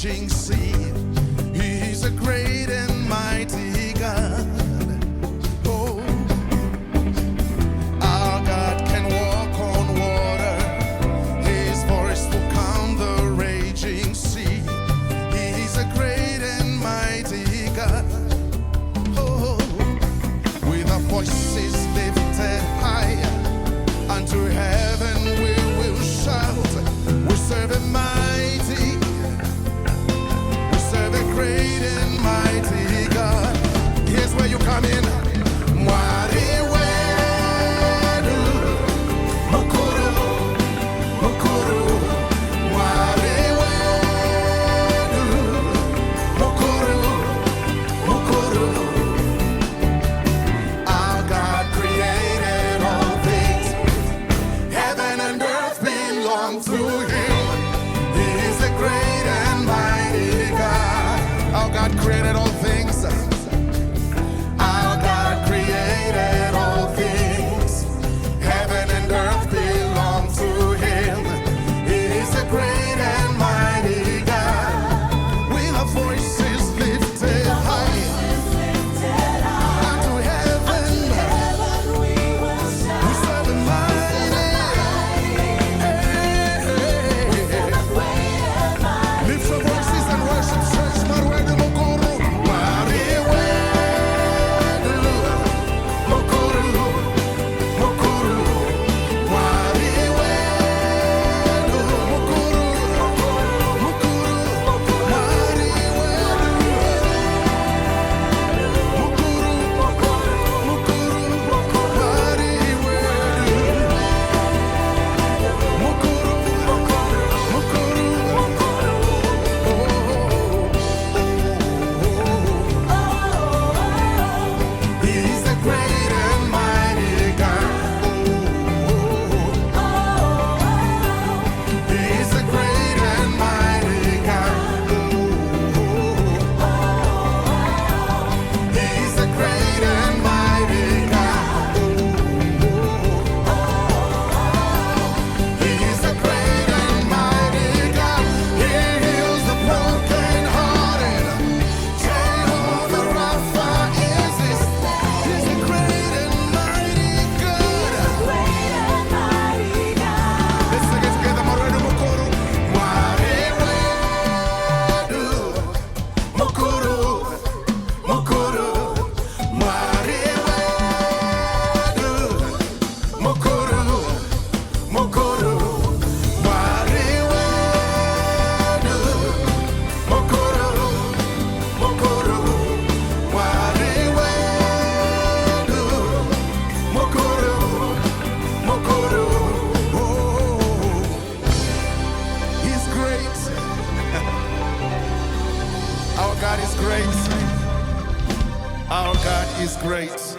raging sea. He's a great and mighty God. Oh, our God can walk on water. His voice will calm the raging sea. He's a great and mighty God. Oh, with our voices lifted high unto heaven we will shout. We serve a mighty, we serve a great and mighty God. Here's where you come in. Mwariwedu, mukuru, mukuru. Mwariwedu, mukuru, mukuru. Our God created all things. Heaven and earth belong to Him. He is a great and mighty God. Our God created all things. Our God created all things. Heaven and earth belong to Him. He is a great and mighty God. With our voices lifted high unto heaven, we serve a mighty. Lift your voices and worship, church. Maruedu mukuru, Mariwedu, mukuru, mukuru. Mariwedu, mukuru, mukuru. Mariwedu, mukuru, mukuru. Mariwedu, mukuru, He's a great and mighty God. He's a great and mighty God. He's a great and mighty God. He's a great and mighty God. He heals the brokenhearted. Jehovah Rapha is His. He's a great and mighty God. Let's sing it together. Maruedu mukuru, Mariwedu, mukuru, mukuru. Mariwedu, mukuru, mukuru. Mariwedu, mukuru, mukuru. Mariwedu, mukuru, mukuru. Oh, He's great. Our God is great. Our God is great.